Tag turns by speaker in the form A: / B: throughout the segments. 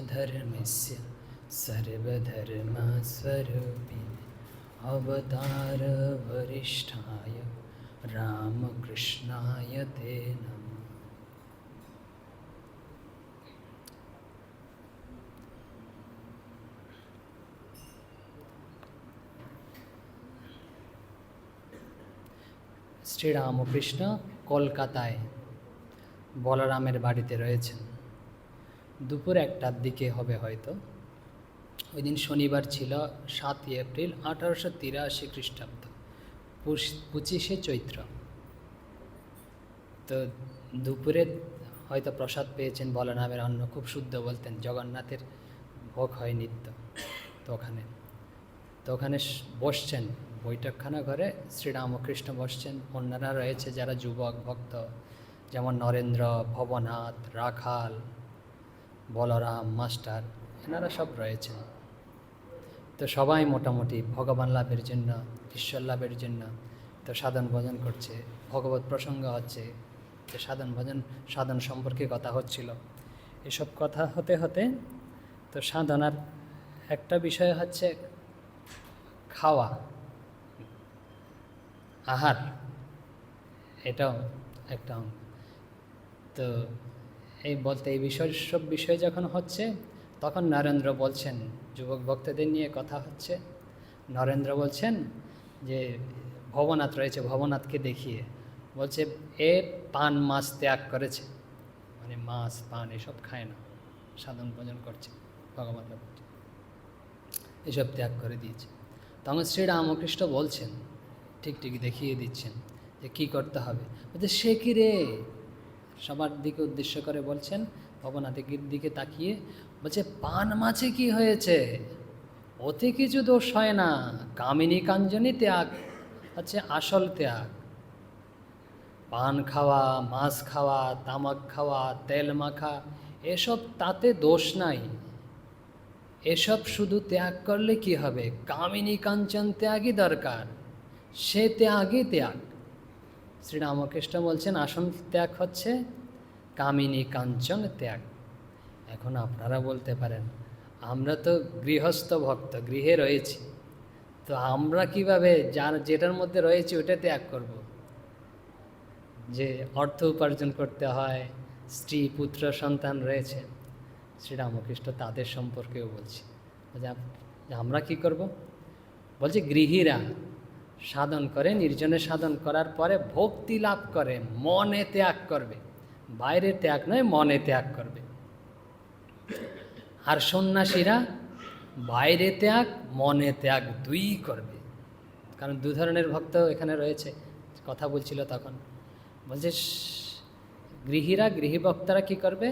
A: विश्वधर्मस्य सर्वधर्मस्वरूपिणे अवतार वरिष्ठाय रामकृष्णाय ते नमः। শ্রীরামকৃষ্ণ কলকাতায় বলরামের বাড়িতে রয়েছেন। দুপুর 1টার দিকে হবে হয়তো। ওই দিন শনিবার ছিল 7ই এপ্রিল 1883 খ্রিস্টাব্দ, 25শে চৈত্র। তো দুপুরে হয়তো প্রসাদ পেয়েছেন, বলরামের অন্ন খুব শুদ্ধ বলতেন, জগন্নাথের ভোগ হয় নিত্য। তো ওখানে বসছেন বৈঠকখানা ঘরে, শ্রীরামকৃষ্ণ বসছেন, অন্যরা রয়েছে যারা যুবক ভক্ত, যেমন নরেন্দ্র, ভবনাথ, রাখাল, বলরাম মাস্টার, এনারা সব রয়েছেন। তো সবাই মোটামুটি ভগবান লাভের জন্য, ঈশ্বর লাভের জন্য তো সাধন ভজন করছে, ভগবত প্রসঙ্গ হচ্ছে, তো সাধন সম্পর্কে কথা হচ্ছিল। এসব কথা হতে হতে তো সাধনার একটা বিষয় হচ্ছে খাওয়া, আহার, এটাও একটা। তো এই সব বিষয় যখন হচ্ছে, তখন নরেন্দ্র বলছেন, যুবক ভক্তদের নিয়ে কথা হচ্ছে, নরেন্দ্র বলছেন যে ভবনাথ রয়েছে, ভবনাথকে দেখিয়ে বলছে এ পান মাছ ত্যাগ করেছে, মানে মাছ পান এসব খায় না, সাধন ভজন করছে, ভগবান এসব ত্যাগ করে দিয়েছে। তখন শ্রীরামকৃষ্ণ বলছেন, ঠিক দেখিয়ে দিচ্ছেন যে কী করতে হবে। বলছে সে কি রে, সবার দিকে উদ্দেশ্য করে বলছেন, ভবনাথের দিকে তাকিয়ে বলছে পান মাছে কি হয়েছে, ওতে কিছু দোষ হয় না, কামিনী কাঞ্জনী ত্যাগ হচ্ছে আসল ত্যাগ। পান খাওয়া, মাছ খাওয়া, তামাক খাওয়া, তেল মাখা, এসব তাতে দোষ নাই, এসব শুধু ত্যাগ করলে কি হবে, কামিনী কাঞ্চন ত্যাগই দরকার, সে ত্যাগই ত্যাগ। শ্রীরামকৃষ্ণ বলছেন আসল ত্যাগ হচ্ছে কামিনী কাঞ্চন ত্যাগ। এখন আপনারা বলতে পারেন আমরা তো গৃহস্থ ভক্ত, গৃহে রয়েছি, তো আমরা কিভাবে যেটার মধ্যে রয়েছে ওটা ত্যাগ করব? যে অর্থ উপার্জন করতে হয়, স্ত্রী পুত্র সন্তান রয়েছে, শ্রীরামকৃষ্ণ তাদের সম্পর্কেও বলছি যে আমরা কি করব। বলছে গৃহীরা সাধন করে, নির্জনে সাধন করার পরে ভক্তি লাভ করে মনে ত্যাগ করবে, বাইরে ত্যাগ নয়, মনে ত্যাগ করবে। আর সন্ন্যাসীরা বাইরে ত্যাগ মনে ত্যাগ দুই করবে। কারণ দু ধরনের ভক্ত এখানে রয়েছে, কথা বলছিল তখন। বলছে গৃহীরা, গৃহী ভক্তরা কী করবে,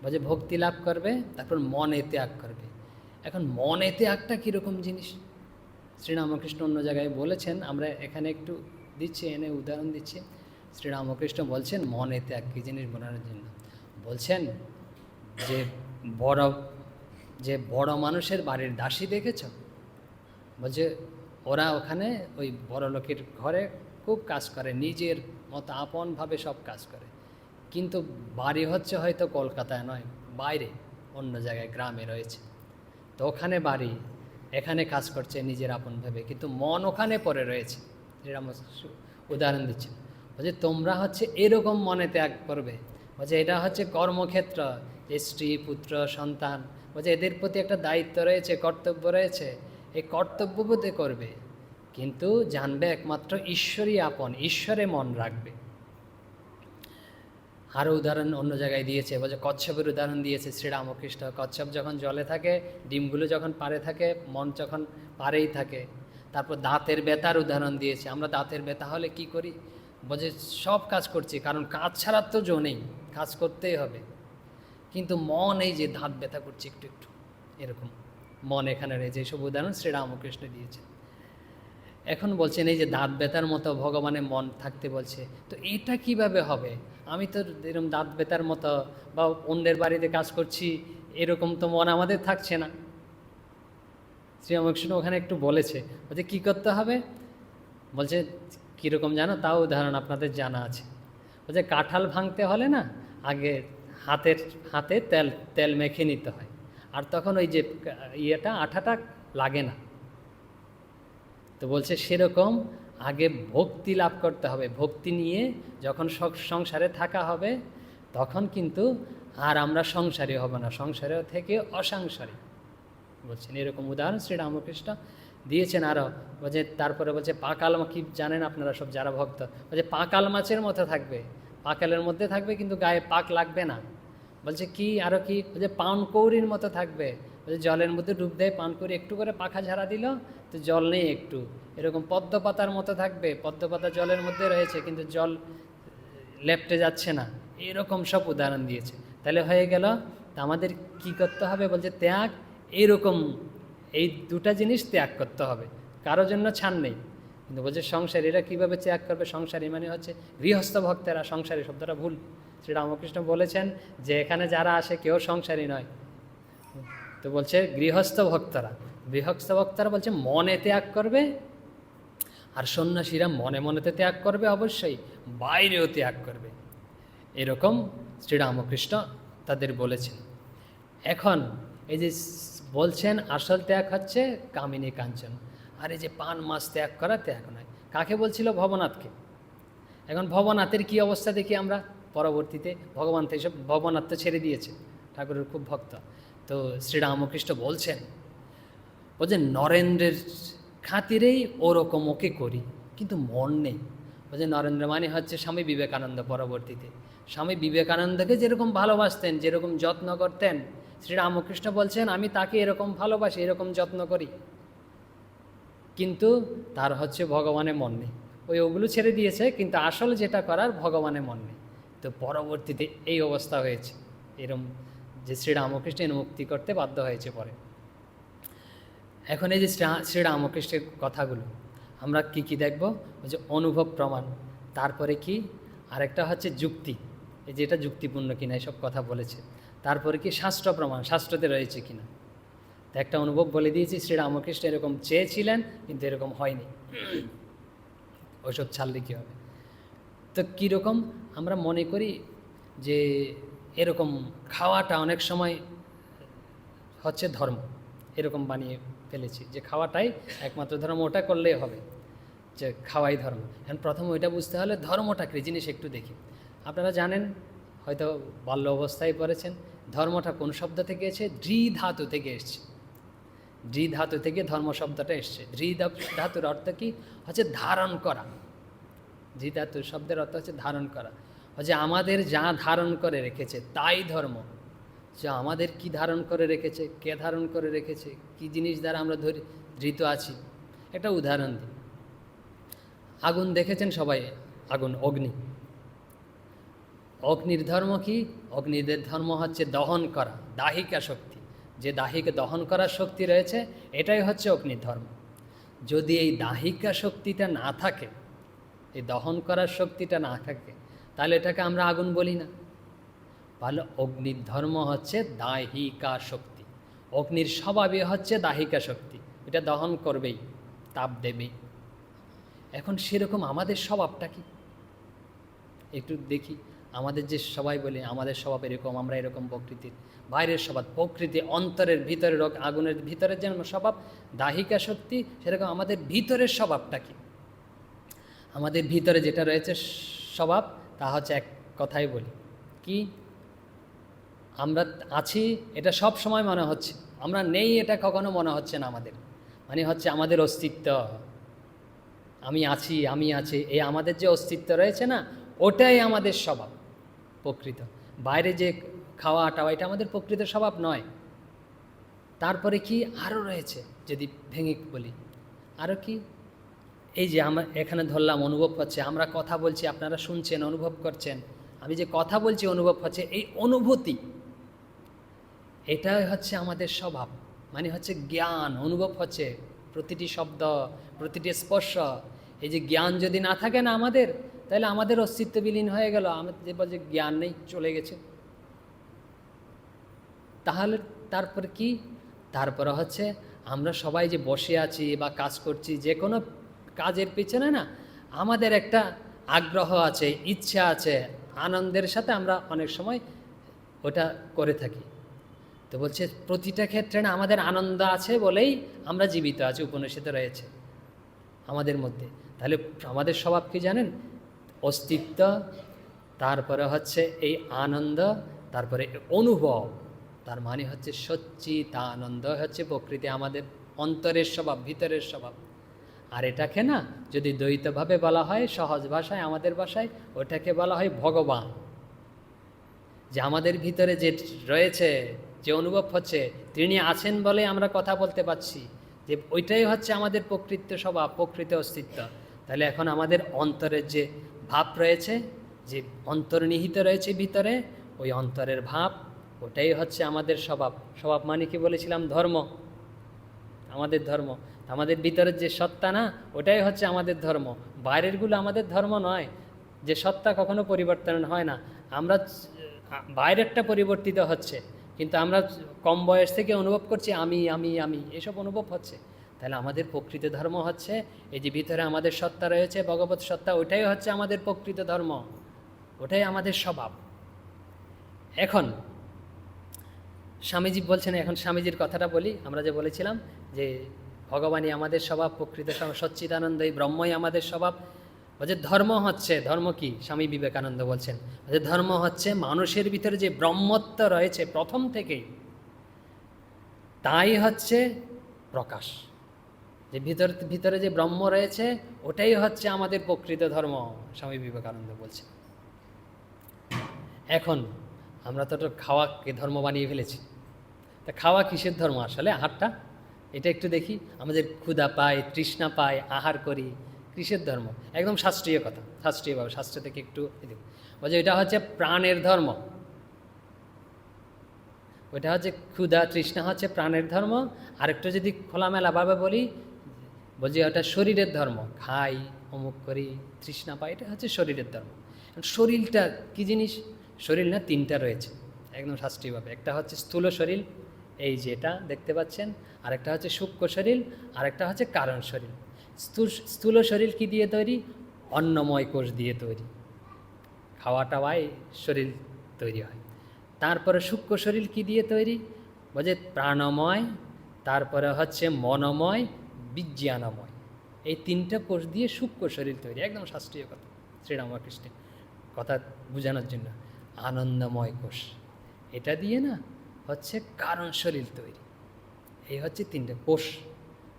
A: বলছে ভক্তি লাভ করবে, তারপর মনে ত্যাগ করবে। এখন মনে ত্যাগটা কীরকম জিনিস শ্রীরামকৃষ্ণ অন্য জায়গায় বলেছেন, আমরা এখানে একটু দিচ্ছি, এনে উদাহরণ দিচ্ছি। শ্রীরামকৃষ্ণ বলছেন মনে ত্যাগ কী জিনিস বোঝানোর জন্য বলছেন যে বড় মানুষের বাড়ির দাসী দেখেছ, বলছে ওরা ওখানে ওই বড় লোকের ঘরে খুব কাজ করে, নিজের মতো আপনভাবে সব কাজ করে, কিন্তু বাড়ি হচ্ছে হয়তো কলকাতায় নয়, বাইরে অন্য জায়গায় গ্রামে রয়েছে, তো ওখানে বাড়ি, এখানে কাজ করছে নিজের আপনভাবে, কিন্তু মন ওখানে পড়ে রয়েছে। যেরকম উদাহরণ দিচ্ছে, বলছে তোমরা হচ্ছে এরকম মনে ত্যাগ করবে। বলছে এটা হচ্ছে কর্মক্ষেত্র, যে স্ত্রী পুত্র সন্তান, বলছে এদের প্রতি একটা দায়িত্ব রয়েছে, কর্তব্য রয়েছে, এই কর্তব্যবোধে করবে, কিন্তু জানবে একমাত্র ঈশ্বরই আপন, ঈশ্বরে মন রাখবে। আরও উদাহরণ অন্য জায়গায় দিয়েছে, বলছে কচ্ছপের উদাহরণ দিয়েছে শ্রীরামকৃষ্ণ। কচ্ছপ যখন জলে থাকে, ডিমগুলো যখন পাড়ে থাকে, মন যখন পাড়েই থাকে। তারপর দাঁতের ব্যথার উদাহরণ দিয়েছে, আমরা দাঁতের ব্যথা হলে কি করি, বলছে সব কাজ করছি, কারণ কাজ ছাড়ার তো জো নেই, কাজ করতেই হবে, কিন্তু মন এই যে দাঁত ব্যথা করছে একটু একটু, এরকম মন এখানে রয়েছে। এইসব উদাহরণ শ্রীরামকৃষ্ণ দিয়েছে। এখন বলছেন এই যে দাঁত ব্যথার মতো ভগবানের মন থাকতে বলছে, তো এটা কিভাবে হবে, আমি তো এরকম দাঁত ব্যথার মতো বা অন্যের বাড়িতে কাজ করছি, এরকম তো মন আমাদের থাকছে না। শ্রীরামকৃষ্ণ ওখানে একটু বলেছে, বলছে কী করতে হবে, বলছে কীরকম জানো, তাও উদাহরণ আপনাদের জানা আছে। বলছে কাঁঠাল ভাঙতে হলে না, আগে হাতে তেল মেখে নিতে হয়, আর তখন ওই যে আঠাটা লাগে না। তো বলছে সেরকম আগে ভক্তি লাভ করতে হবে, ভক্তি নিয়ে যখন সংসারে থাকা হবে তখন কিন্তু আর আমরা সংসারী হব না, সংসারে থেকে অসাংসারিক বলছেন। এরকম উদাহরণ শ্রীরামকৃষ্ণ দিয়েছেন। আরও বলছে, তারপরে বলছে পাকাল কি জানেন আপনারা সব যারা ভক্ত, বলছে পাকাল মাছের মতো থাকবে, পাকালের মধ্যে থাকবে কিন্তু গায়ে পাক লাগবে না। বলছে কি আরও কি, বলছে পানকৌড়ির মতো থাকবে, বলছে জলের মধ্যে ডুব দেয় পানকৌড়ি, একটু করে পাখা ঝাড়া দিল তো জল নেই একটু। এরকম পদ্মপাতার মতো থাকবে, পদ্মপাতা জলের মধ্যে রয়েছে কিন্তু জল লেপটে যাচ্ছে না। এরকম সব উদাহরণ দিয়েছে। তাহলে হয়ে গেল আমাদের কি করতে হবে, বলছে ত্যাগ। এইরকম এই দুটা জিনিস ত্যাগ করতে হবে, কারোর জন্য ছাড় নেই। কিন্তু বলছে সংসারীরা কীভাবে ত্যাগ করবে? সংসারী মানে হচ্ছে গৃহস্থ ভক্তেরা। সংসারী শব্দটা ভুল, শ্রীরামকৃষ্ণ বলেছেন যে এখানে যারা আসে কেউ সংসারী নয়। তো বলছে গৃহস্থ ভক্তরা, গৃহস্থ ভক্তরা বলছে মনে ত্যাগ করবে, আর সন্ন্যাসীরা মনে মনেতে ত্যাগ করবে অবশ্যই, বাইরেও ত্যাগ করবে। এরকম শ্রীরামকৃষ্ণ তাদের বলেছেন। এখন এই যে বলছেন আসল ত্যাগ হচ্ছে কামিনী কাঞ্চন, আর এই যে পান মাছ ত্যাগ করা ত্যাগ নয়। কাকে বলছিল? ভবনাথকে। এখন ভবনাথের কি অবস্থা দেখি আমরা পরবর্তীতে। ভগবান তো এসব, ভবনাথ তো ছেড়ে দিয়েছে, ঠাকুরের খুব ভক্ত। তো শ্রীরামকৃষ্ণ বলছেন নরেন্দ্রের খাতিরেই ওরকম ওকে করি, কিন্তু মন নেই। বলছে নরেন্দ্র মানে হচ্ছে স্বামী বিবেকানন্দ। পরবর্তীতে স্বামী বিবেকানন্দকে যেরকম ভালোবাসতেন, যেরকম যত্ন করতেন, শ্রীরামকৃষ্ণ বলছেন আমি তাকে এরকম ভালোবাসি, এরকম যত্ন করি, কিন্তু তার হচ্ছে ভগবানে মন নেই। ওগুলো ছেড়ে দিয়েছে, কিন্তু আসল যেটা করার ভগবানে মন নেই। তো পরবর্তীতে এই অবস্থা হয়েছে, এরম যে শ্রীরামকৃষ্ণ মুক্তি করতে বাধ্য হয়েছে পরে। এখন এই যে শ্রীরামকৃষ্ণের কথাগুলো আমরা কি দেখব? যে অনুভব প্রমাণ, তারপরে কি আরেকটা হচ্ছে যুক্তি, এই যেটা যুক্তিপূর্ণ কিনা এসব কথা বলেছে। তারপরে কি শাস্ত্র প্রমাণ, শাস্ত্রতে রয়েছে কিনা। তো একটা অনুভব বলে দিয়েছি, শ্রীরামকৃষ্ণ এরকম চেয়েছিলেন কিন্তু এরকম হয়নি, ওইসব ছাড়লে কী হবে। তো কীরকম আমরা মনে করি যে এরকম খাওয়াটা অনেক সময় হচ্ছে ধর্ম, এরকম বানিয়ে ফেলেছি যে খাওয়াটাই একমাত্র ধর্ম, ওটা করলেই হবে, যে খাওয়াই ধর্ম। এখন প্রথম ওইটা বুঝতে হলে ধর্মটা কী জিনিস একটু দেখি। আপনারা জানেন, হয়তো বাল্য অবস্থায় পড়েছেন, ধর্মটা কোন শব্দ থেকে এসেছে? ধৃ ধাতু থেকে এসছে। ধৃ ধাতু থেকে ধর্ম শব্দটা এসছে। ধৃ ধাতুর অর্থ কি? হচ্ছে ধারণ করা। ধৃ ধাতু শব্দের অর্থ হচ্ছে ধারণ করা, হচ্ছে আমাদের যা ধারণ করে রেখেছে তাই ধর্ম। যে আমাদের কি ধারণ করে রেখেছে, কে ধারণ করে রেখেছে, কি জিনিস দ্বারা আমরা ধৃত আছি। একটা উদাহরণ দিই। আগুন দেখেছেন সবাই, আগুন, অগ্নি। অগ্নির ধর্ম কি? অগ্নিদের ধর্ম হচ্ছে দহন করা, দাহিকা শক্তি। যে দাহিকা দহন করার শক্তি রয়েছে, এটাই হচ্ছে অগ্নির ধর্ম। যদি এই দাহিকা শক্তিটা না থাকে, এই দহন করার শক্তিটা না থাকে, তাহলে এটাকে আমরা আগুন বলি না। ভালো, অগ্নির ধর্ম হচ্ছে দাহিকা শক্তি। অগ্নির স্বভাবই হচ্ছে দাহিকা শক্তি, এটা দহন করবেই, তাপ দেবেই। এখন সেরকম আমাদের স্বভাবটা কি একটু দেখি। আমাদের যে সবাই বলে আমাদের স্বভাব এরকম, আমরা এরকম প্রকৃতির, বাইরের স্বভাব প্রকৃতি, অন্তরের ভিতরের আগুনের ভিতরের যেমন স্বভাব দাহিকা শক্তি, সেরকম আমাদের ভিতরের স্বভাবটা কি? আমাদের ভিতরে যেটা রয়েছে স্বভাব, তা হচ্ছে এক কথাই বলি কি, আমরা আছি এটা সব সময় মনে হচ্ছে, আমরা নেই এটা কখনো মনে হচ্ছে না আমাদের। মানে হচ্ছে আমাদের অস্তিত্ব, আমি আছি, আমি আছি, এই আমাদের যে অস্তিত্ব রয়েছে না, ওটাই আমাদের স্বভাব প্রকৃত। বাইরে যে খাওয়া টাওয়া, এটা আমাদের প্রকৃত স্বভাব নয়। তারপরে কি আরও রয়েছে, যদি ভেঙে বলি আরও কি, এই যে আমরা এখানে ধরলাম অনুভব হচ্ছে, আমরা কথা বলছি, আপনারা শুনছেন, অনুভব করছেন, আমি যে কথা বলছি অনুভব হচ্ছে, এই অনুভূতি, এটাই হচ্ছে আমাদের স্বভাব। মানে হচ্ছে জ্ঞান, অনুভব হচ্ছে প্রতিটি শব্দ, প্রতিটি স্পর্শ। এই যে জ্ঞান যদি না থাকে না আমাদের, তাহলে আমাদের অস্তিত্ব বিলীন হয়ে গেল। আমাদের বলছে জ্ঞান নেই, চলে গেছে। তাহলে তারপর কি? তারপরে হচ্ছে আমরা সবাই যে বসে আছি বা কাজ করছি, যে কোনো কাজের পিছনে না আমাদের একটা আগ্রহ আছে, ইচ্ছা আছে, আনন্দের সাথে আমরা অনেক সময় ওটা করে থাকি। তো বলছে প্রতিটা ক্ষেত্রে না আমাদের আনন্দ আছে বলেই আমরা জীবিত আছি, উপনিষদে রয়েছে আমাদের মধ্যে। তাহলে আমাদের স্বভাব কি জানেন? অস্তিত্ব, তারপরে হচ্ছে এই আনন্দ, তারপরে অনুভব, তার মানে হচ্ছে সচ্চিদানন্দ হচ্ছে প্রকৃতি, আমাদের অন্তরের স্বভাব, ভিতরের স্বভাব। আর এটাকে না যদি দ্বৈতভাবে বলা হয়, সহজ ভাষায়, আমাদের ভাষায়, ওটাকে বলা হয় ভগবান। যে আমাদের ভিতরে যে রয়েছে, যে অনুভব হচ্ছে, তিনি আছেন বলে আমরা কথা বলতে পারছি, যে ওইটাই হচ্ছে আমাদের প্রকৃত স্বভাব, প্রকৃত অস্তিত্ব। তাহলে এখন আমাদের অন্তরের যে ভাব রয়েছে, যে অন্তর্নিহিত রয়েছে ভিতরে, ওই অন্তরের ভাব, ওটাই হচ্ছে আমাদের স্বভাব। স্বভাব মানে কি বলেছিলাম? ধর্ম, আমাদের ধর্ম। আমাদের ভিতরের যে সত্তা না, ওটাই হচ্ছে আমাদের ধর্ম। বাইরেরগুলো আমাদের ধর্ম নয়। যে সত্তা কখনো পরিবর্তন হয় না। আমরা বাইরেরটা পরিবর্তিত হচ্ছে, কিন্তু আমরা কম বয়স থেকে অনুভব করছি আমি আমি আমি, এসব অনুভব হচ্ছে। তাহলে আমাদের প্রকৃত ধর্ম হচ্ছে এই যে ভিতরে আমাদের সত্তা রয়েছে, ভগবত সত্তা, ওটাই হচ্ছে আমাদের প্রকৃত ধর্ম, ওটাই আমাদের স্বভাব। এখন স্বামীজি বলছেন, এখন স্বামীজির কথাটা বলি। আমরা যে বলেছিলাম যে ভগবানই আমাদের স্বভাব, প্রকৃত স্বভাব, সচ্চিদানন্দ, এই ব্রহ্মই আমাদের স্বভাব। বলছে ধর্ম হচ্ছে, ধর্ম কি? স্বামী বিবেকানন্দ বলছেন যে ধর্ম হচ্ছে মানুষের ভিতরে যে ব্রহ্মত্ব রয়েছে প্রথম থেকেই, তাই হচ্ছে প্রকাশ। যে ভিতরে যে ব্রহ্ম রয়েছে, ওটাই হচ্ছে আমাদের প্রকৃত ধর্ম, স্বামী বিবেকানন্দ বলছেন। এখন আমরা তো খাওয়াকে ধর্ম বানিয়ে ফেলেছি। তা খাওয়া কিসের ধর্ম আসলে? আহারটা, এটা একটু দেখি। আমাদের ক্ষুধা পায়, তৃষ্ণা পায়, আহার করি, কিসের ধর্ম? একদম শাস্ত্রীয় কথা, শাস্ত্রীয়ভাবে, শাস্ত্র থেকে একটু বলছে এটা হচ্ছে প্রাণের ধর্ম। ওইটা হচ্ছে ক্ষুধা তৃষ্ণা হচ্ছে প্রাণের ধর্ম। আরেকটু যদি খোলামেলাভাবে বলি, বলছি ওটা শরীরের ধর্ম। খাই, অমুক করি, তৃষ্ণা পাই, এটা হচ্ছে শরীরের ধর্ম। শরীরটা কি জিনিস? শরীর না তিনটা রয়েছে একদম শাস্ত্রীয়ভাবে। একটা হচ্ছে স্থূল শরীর, এই যেটা দেখতে পাচ্ছেন, আরেকটা হচ্ছে সূক্ষ্ম শরীর, আরেকটা হচ্ছে কারণ শরীর। স্থূল শরীর কি দিয়ে তৈরি? অন্নময় কোষ দিয়ে তৈরি, খাওয়া টাওয়ায় শরীর তৈরি হয়। তারপরে সূক্ষ্ম শরীর কি দিয়ে তৈরি? বলছে প্রাণময়, তারপরে হচ্ছে মনময়, বিজ্ঞানময়, এই তিনটা কোষ দিয়ে সূক্ষ্ম শরীর তৈরি। একদম শাস্ত্রীয় কথা, শ্রীরামকৃষ্ণের কথা বোঝানোর জন্য। আনন্দময় কোষ, এটা দিয়ে না হচ্ছে কারণ শরীর তৈরি। এই হচ্ছে তিনটে কোষ।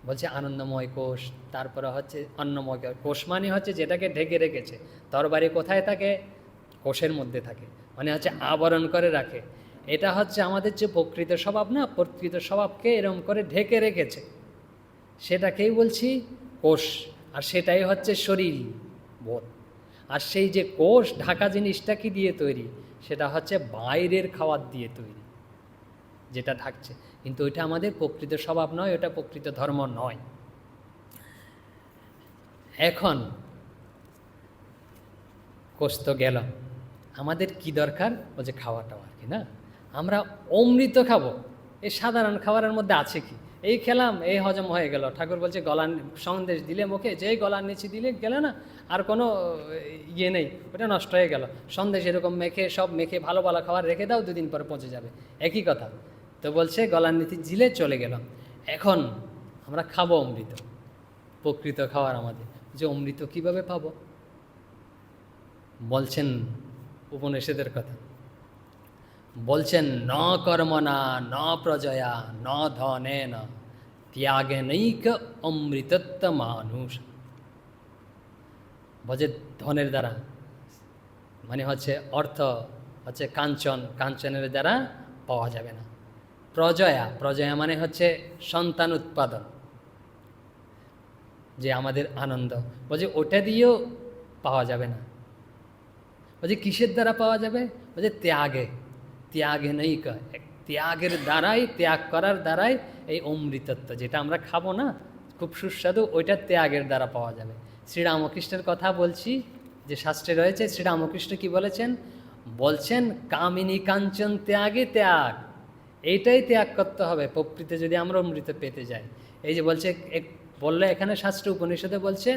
A: বলছে আনন্দময় কোষ, তারপরে হচ্ছে অন্নময় কোষ, মানে হচ্ছে যেটাকে ঢেকে রেখেছে। তরবারি কোথায় থাকে? কোষের মধ্যে থাকে, মানে হচ্ছে আবরণ করে রাখে। এটা হচ্ছে আমাদের যে প্রকৃত স্বভাব না, প্রকৃত স্বভাবকে এরম করে ঢেকে রেখেছে, সেটাকেই বলছি কোষ। আর সেটাই হচ্ছে শরীর বোধ। আর সেই যে কোষ ঢাকা জিনিসটা কি দিয়ে তৈরি? সেটা হচ্ছে বাইরের খাবার দিয়ে তৈরি, যেটা ঢাকছে। কিন্তু ওইটা আমাদের প্রকৃত স্বভাব নয়, ওটা প্রকৃত ধর্ম নয়। এখন কোষ তো গেল, আমাদের কি দরকার? ও যে খাওয়াটাও আর কি না, আমরা অমৃত খাবো। এই সাধারণ খাবারের মধ্যে আছে কি? এই খেলাম, এই হজম হয়ে গেল। ঠাকুর বলছে গলার সন্দেশ দিলে মুখে, যেই গলার নিচে দিলে গেলে না, আর কোনো ইয়ে নেই, ওটা নষ্ট হয়ে গেল। সন্দেশ এরকম মেখে, সব মেখে ভালো ভালো খাবার রেখে দাও, দুদিন পরে পচে যাবে, একই কথা। তো বলছে গলার নিচে দিলে চলে গেল। এখন আমরা খাবো অমৃত, প্রকৃত খাবার আমাদের। যে অমৃত কিভাবে পাবো? বলছেন উপনিষদের কথা, বলছেন ন কর্মণা ন প্রজয়া ন ধনেন ত্যাগেনৈক অমৃতত্ব মানুষ। বলছে ধনের দ্বারা, মানে হচ্ছে অর্থ, হচ্ছে কাঞ্চন, কাঞ্চনের দ্বারা পাওয়া যাবে না। প্রজয়া, প্রজয়া মানে হচ্ছে সন্তান উৎপাদন, যে আমাদের আনন্দ, বলছে ওটা দিয়েও পাওয়া যাবে না। বলছে কিসের দ্বারা পাওয়া যাবে? বলছে ত্যাগে, ত্যাগে নেই, ত্যাগের দ্বারাই, ত্যাগ করার দ্বারাই এই অমৃতত্ব, যেটা আমরা খাবো না খুব সুস্বাদু, ওইটা ত্যাগের দ্বারা পাওয়া যাবে। শ্রীরামকৃষ্ণের কথা বলছি, যে শাস্ত্রে রয়েছে। শ্রীরামকৃষ্ণ কি বলেছেন? বলছেন কামিনী কাঞ্চন ত্যাগে ত্যাগ, এইটাই ত্যাগ করতে হবে প্রকৃতি যদি আমরা অমৃত পেতে যাই। এই যে বলছে, বললে এখানে শাস্ত্র উপনিষদে বলছে,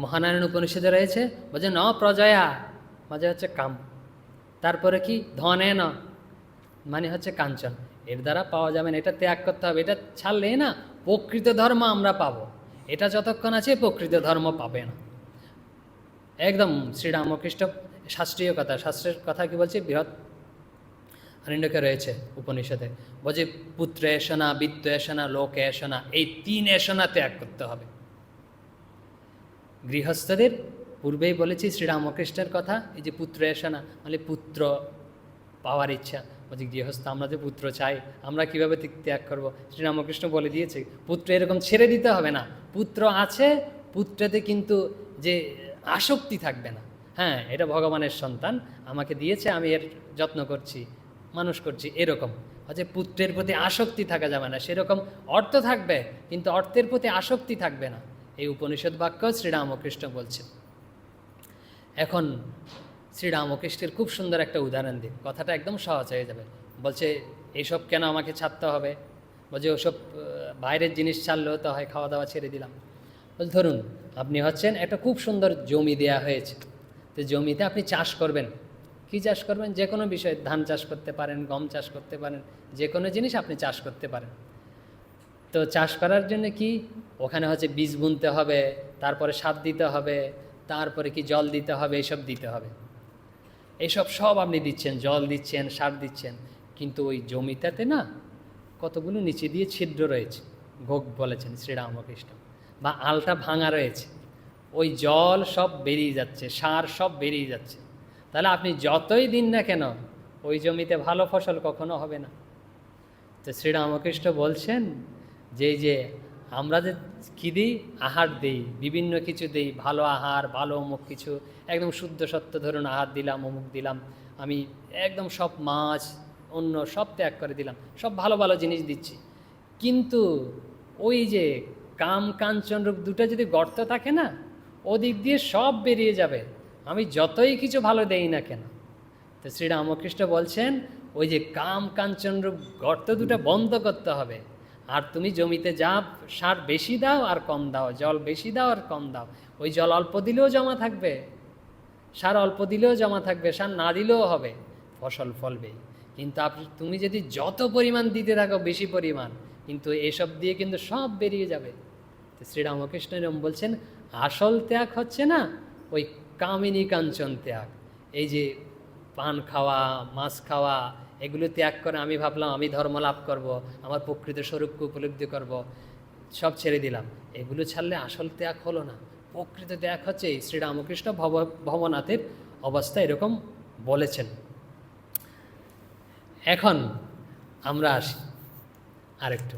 A: মহানারায়ণ উপনিষদে রয়েছে, বলছে ন প্রজয়া, মজা হচ্ছে কাম, তারপরে কি ধনে ন, মানে হচ্ছে কাঞ্চন, এর দ্বারা পাওয়া যাবে না, এটা ত্যাগ করতে হবে, এটা ছাড়লে না প্রকৃত ধর্ম আমরা পাবো, এটা যতক্ষণ আছে প্রকৃত ধর্ম পাবে না। একদম শ্রীরামকৃষ্ণ শাস্ত্রীয় কথা, শাস্ত্রের কথা কি বলছে, বৃহৎ আরণ্যকে রয়েছে উপনিষদে, বলছে পুত্র এসনা, বিত্ত এসনা, লোক এসনা, এই 3 এসনা ত্যাগ করতে হবে গৃহস্থদের। পূর্বেই বলেছি শ্রীরামকৃষ্ণের কথা, এই যে পুত্র এসনা মানে পুত্র পাওয়ার ইচ্ছা, বলছি গৃহস্থ আমরা যে পুত্র চাই, আমরা কীভাবে ত্যাগ করব? শ্রীরামকৃষ্ণ বলে দিয়েছে পুত্র এরকম ছেড়ে দিতে হবে না, পুত্র আছে, পুত্রতে কিন্তু যে আসক্তি থাকবে না। হ্যাঁ, এটা ভগবানের সন্তান, আমাকে দিয়েছে, আমি এর যত্ন করছি, মানুষ করছি, এরকম হচ্ছে পুত্রের প্রতি আসক্তি থাকা যাবে না। সেরকম অর্থ থাকবে, কিন্তু অর্থের প্রতি আসক্তি থাকবে না, এই উপনিষদ বাক্য শ্রীরামকৃষ্ণ বলছেন। এখন শ্রীরামকৃষ্ণের খুব সুন্দর একটা উদাহরণ দিই, কথাটা একদম সহজ হয়ে যাবে। বলছে এইসব কেন আমাকে ছাড়তে হবে? বলছে ওসব বাইরের জিনিস ছাড়লেও তো হয়, খাওয়া দাওয়া ছেড়ে দিলাম। বলছে ধরুন আপনি হচ্ছেন একটা খুব সুন্দর জমি দেয়া হয়েছে, তো জমিতে আপনি চাষ করবেন। কি চাষ করবেন? যে কোনো বিষয়, ধান চাষ করতে পারেন, গম চাষ করতে পারেন, যে কোনো জিনিস আপনি চাষ করতে পারেন। তো চাষ করার জন্য কি ওখানে হচ্ছে বীজ বুনতে হবে, তারপরে সার দিতে হবে, তারপরে কি জল দিতে হবে, এইসব দিতে হবে। এইসব সব আপনি দিচ্ছেন, জল দিচ্ছেন, সার দিচ্ছেন, কিন্তু ওই জমিটাতে না কতগুলো নিচে দিয়ে ছিদ্র রয়েছে, গোগ বলেছেন শ্রীরামকৃষ্ণ, বা আলটা ভাঙা রয়েছে, ওই জল সব বেরিয়ে যাচ্ছে, সার সব বেরিয়ে যাচ্ছে। তাহলে আপনি যতই দিন না কেন ওই জমিতে ভালো ফসল কখনো হবে না। তো শ্রীরামকৃষ্ণ বলছেন যে আমরা যে কী দিই, আহার দিই, বিভিন্ন কিছু দিই, ভালো আহার, ভালো অমুক কিছু, একদম শুদ্ধ সত্য ধরুন আহার দিলাম, অমুক দিলাম, আমি একদম সব মাছ অন্য সব ত্যাগ করে দিলাম, সব ভালো ভালো জিনিস দিচ্ছি, কিন্তু ওই যে কাম কাঞ্চন রূপ দুটো যদি গর্ত থাকে না, ওদিক দিয়ে সব বেরিয়ে যাবে, আমি যতই কিছু ভালো দেই না কেন। তো শ্রীরামকৃষ্ণ বলছেন ওই যে কাম কাঞ্চন রূপ গর্ত দুটো বন্ধ করতে হবে। আর তুমি জমিতে যা সার বেশি দাও আর কম দাও, জল বেশি দাও আর কম দাও, ওই জল অল্প দিলেও জমা থাকবে, সার অল্প দিলেও জমা থাকবে, সার না দিলেও হবে, ফসল ফলবে। কিন্তু তুমি যদি যত পরিমাণ দিতে থাকো, বেশি পরিমাণ, কিন্তু এসব দিয়ে কিন্তু সব বেরিয়ে যাবে। তো শ্রীরামকৃষ্ণ এরকম বলছেন আসল ত্যাগ হচ্ছে না ওই কামিনী কাঞ্চন ত্যাগ, এই যে পান খাওয়া, মাছ খাওয়া, এগুলো ত্যাগ করে আমি ভাবলাম আমি ধর্ম লাভ করব, আমার প্রকৃত স্বরূপকে উপলব্ধি করব, সব ছেড়ে দিলাম, এগুলো ছাড়লে আসল ত্যাগ হলো না। প্রকৃত ত্যাগ হচ্ছে এই শ্রীরামকৃষ্ণ ভবনাথের অবস্থা এরকম বলেছেন। এখন আমরা আসি আরেকটু,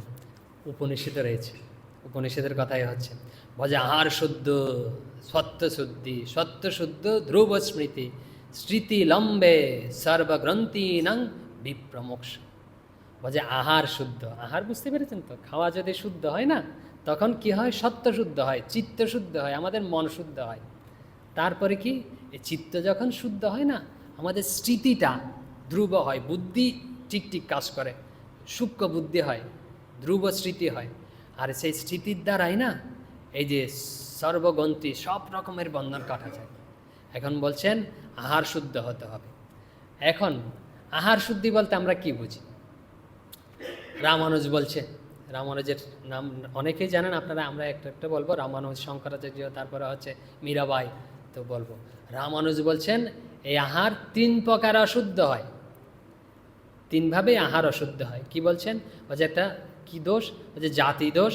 A: উপনিষদে রয়েছে, উপনিষদের কথাই হচ্ছে, ভজে আহার শুদ্ধ, সত্যশুদ্ধি, সত্যশুদ্ধ ধ্রুব স্মৃতি, স্মৃতি লম্বে সর্বগ্রন্থিনাং বিপ্রমোক্ষ। বলছে আহার শুদ্ধ, আহার বুঝতে পেরেছেন তো, খাওয়া যদি শুদ্ধ হয় না, তখন কি হয়, সত্য শুদ্ধ হয়, চিত্ত শুদ্ধ হয়, আমাদের মন শুদ্ধ হয়। তারপরে কি, এই চিত্ত যখন শুদ্ধ হয় না, আমাদের স্মৃতিটা ধ্রুব হয়, বুদ্ধি ঠিক ঠিক কাজ করে, সূক্ষ্ম বুদ্ধি হয়, ধ্রুব স্মৃতি হয়। আর সেই স্মৃতির দ্বারাই না এই যে সর্বগ্রন্থি সব রকমের বন্ধন কাটা যায়। এখন বলছেন আহার শুদ্ধ হতে হবে। এখন আহার শুদ্ধি বলতে আমরা কি বুঝি? রামানুজ বলছে, রামানুজের নাম অনেকেই জানেন আপনারা, আমরা একটা একটা বলবো, রামানুজ, শঙ্করাচার্য, তারপরে হচ্ছে মীরাবাই, তো বলবো। রামানুজ বলছেন এই আহার 3 প্রকার অশুদ্ধ হয়, 3ভাবে আহার অশুদ্ধ হয়। কি বলছেন? বলছে একটা কি দোষ, বলছে জাতি দোষ,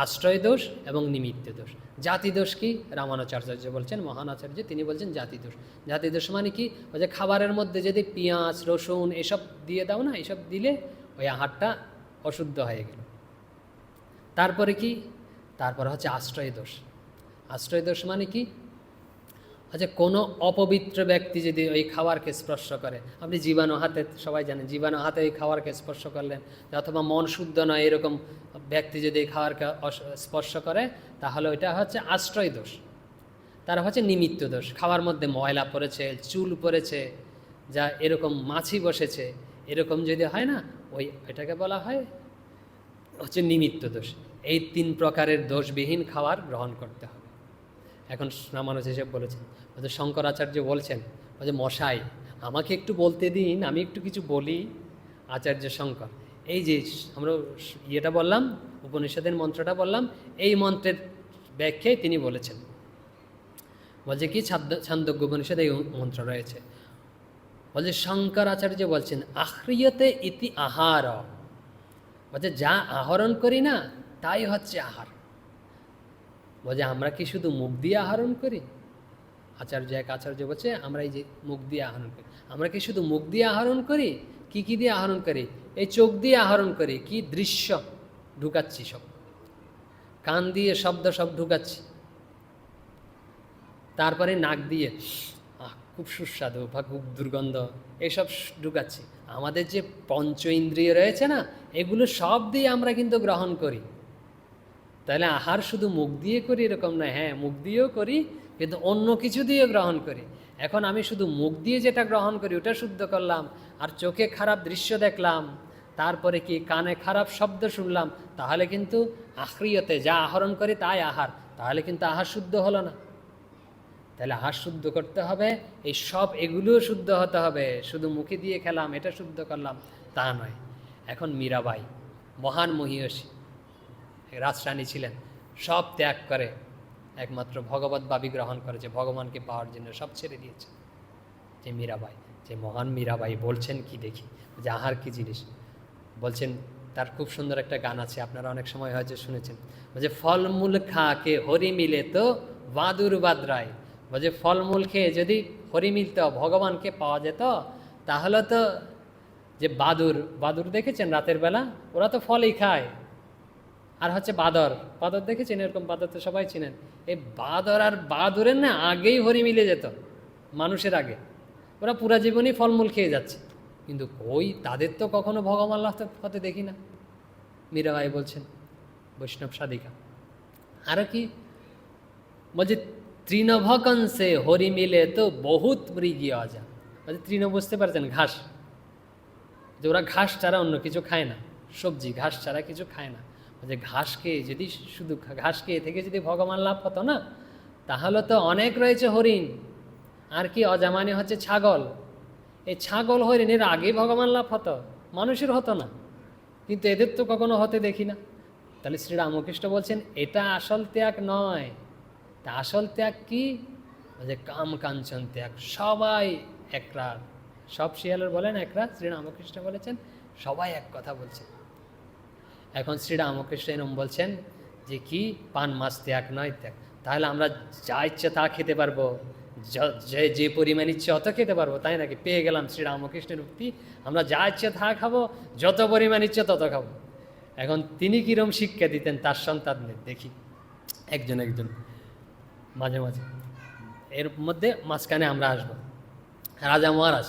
A: আশ্রয় দোষ এবং নিমিত্ত দোষ। জাতি দোষ কি? রামানুজাচার্য বলছেন, মহান আচার্য, তিনি বলছেন জাতি দোষ। জাতি দোষ মানে কি? বলছে খাবারের মধ্যে যদি পেঁয়াজ, রসুন এসব দিয়ে দাও না, এসব দিলে ওই আহারটা অশুদ্ধ হয়ে গেল। তারপরে কি? তারপরে হচ্ছে আশ্রয় দোষ। আশ্রয় দোষ মানে কি? আচ্ছা, কোনো অপবিত্র ব্যক্তি যদি ওই খাবারকে স্পর্শ করে, আপনি জীবাণু হাতে, সবাই জানেন জীবাণু হাতে ওই খাবারকে স্পর্শ করলেন, অথবা মন শুদ্ধ নয় এরকম ব্যক্তি যদি এই খাবারকে স্পর্শ করে, তাহলে ওইটা হচ্ছে আশ্রয় দোষ। তার হচ্ছে নিমিত্ত দোষ, খাওয়ার মধ্যে ময়লা পড়েছে, চুল পড়েছে, যা এরকম মাছি বসেছে, এরকম যদি হয় না, এটাকে বলা হয় হচ্ছে নিমিত্ত দোষ। এই 3 প্রকারের দোষবিহীন খাবার গ্রহণ করতে হবে। এখন রামানুজ হিসেব বলেছেন, বলছে শঙ্করাচার্য বলছেন, বলছে মশাই আমাকে একটু বলতে দিন, আমি একটু কিছু বলি, আচার্য শঙ্কর। এই যে আমরা ইয়েটা বললাম, উপনিষদের মন্ত্রটা বললাম, এই মন্ত্রের ব্যাখ্যায় তিনি বলেছেন, বলছে কি ছান্দোগ্য উপনিষদে এই মন্ত্র রয়েছে, বলছে শঙ্করাচার্য বলছেন আহ্রিয়তে ইতি আহার, বলছে যা আহরণ করি না তাই হচ্ছে আহার। বলছে আমরা কি শুধু মুখ দিয়ে আহরণ করি? এক আচার্য বলছে আমরা এই যে মুখ দিয়ে আহরণ করি, আমরা কি শুধু মুখ দিয়ে আহরণ করি? কি কি দিয়ে আহরণ করি? এই চোখ দিয়ে আহরণ করি, কি দৃশ্য ঢুকাচ্ছি সব, কান দিয়ে শব্দ সব ঢুকাচ্ছি, তারপরে নাক দিয়ে খুব সুস্বাদু বা খুব দুর্গন্ধ এসব ঢুকাচ্ছি। আমাদের যে পঞ্চ ইন্দ্রিয় রয়েছে না, এগুলো সব দিয়ে আমরা কিন্তু গ্রহণ করি। তাহলে আহার শুধু মুখ দিয়ে করি এরকম নয়, হ্যাঁ মুখ দিয়েও করি, কিন্তু অন্য কিছু দিয়ে গ্রহণ করি। এখন আমি শুধু মুখ দিয়ে যেটা গ্রহণ করি ওটা শুদ্ধ করলাম, আর চোখে খারাপ দৃশ্য দেখলাম, তারপরে কি কানে খারাপ শব্দ শুনলাম, তাহলে কিন্তু আহ্রিয়তে যা আহরণ করি তাই আহার, তাহলে কিন্তু আহার শুদ্ধ হলো না। তাহলে আহার শুদ্ধ করতে হবে, এই সব এগুলোও শুদ্ধ হতে হবে। শুধু মুখে দিয়ে খেলাম এটা শুদ্ধ করলাম তা নয়। এখন মীরাবাই মহান মহিষী রাজরানী ছিলেন, সব ত্যাগ করে একমাত্র ভগবত ভাবী গ্রহণ করেছে, ভগবানকে পাওয়ার জন্য সব ছেড়ে দিয়েছে। যে মীরাবাই, যে মহান মীরাবাই বলছেন কি দেখি, যে আহার কি জিনিস বলছেন, তার খুব সুন্দর একটা গান আছে, আপনারা অনেক সময় হয়তো শুনেছেন, বলছে ফলমূল খাকে হরি মিলে তো বাদুর বাদরায়। বলছে ফলমূল খেয়ে যদি হরি মিলত, ভগবানকে পাওয়া যেত, তাহলে তো যে বাদুর, বাদুর দেখেছেন রাতের বেলা, ওরা তো ফলই খায়। আর হচ্ছে বাদর, বাদর দেখেছেন এরকম, বাদর তো সবাই চিনেন। এই বাদর আর বাদুরের না আগেই হরি মিলে যেত, মানুষের আগে। ওরা পুরা জীবনই ফলমূল খেয়ে যাচ্ছে, কিন্তু ওই তাদের তো কখনো ভগবান লাভ হতে দেখি না। মীরাবাই বলছেন, বৈষ্ণব সাধিকা। আর কি বলছে, তৃণভকংসে হরি মিলে তো বহুত মৃগী অজা। বলছে তৃণ বুঝতে পারছেন, ঘাস, যে ওরা ঘাস ছাড়া অন্য কিছু খায় না, সবজি ঘাস ছাড়া কিছু খায় না। যে ঘাস খেয়ে যদি, শুধু ঘাস খেয়ে থেকে যদি ভগবান লাভ হতো না, তাহলে তো অনেক রয়েছে হরিণ, আর কি অজামানে হচ্ছে ছাগল। এই ছাগল হরিণের আগে ভগবান লাভ হতো, মানুষের হতো না, কিন্তু এদের তো কখনো হতে দেখি না। তাহলে শ্রীরামকৃষ্ণ বলছেন এটা আসল ত্যাগ নয়। তা আসল ত্যাগ কি? যে কাম কাঞ্চন ত্যাগ। সবাই একরাত, সব শিয়ালের বলেন একরাত, শ্রীরামকৃষ্ণ বলেছেন সবাই এক কথা বলছে। এখন শ্রীরামকৃষ্ণ এরম বলছেন যে কি পান মাছ ত্যাগ নয় ত্যাগ। তাহলে আমরা যা ইচ্ছে তা খেতে পারবো, যে পরিমাণ ইচ্ছে অত খেতে পারবো, তাই নাকি? পেয়ে গেলাম শ্রীরামকৃষ্ণের উক্তি, আমরা যা ইচ্ছে তা খাবো, যত পরিমাণ ইচ্ছে তত খাবো। এখন তিনি কিরম শিক্ষা দিতেন তার সন্তানদের দেখি, একজন একজন মাঝে মাঝে। এর মধ্যে মাঝখানে আমরা আসবো রাজা মহারাজ।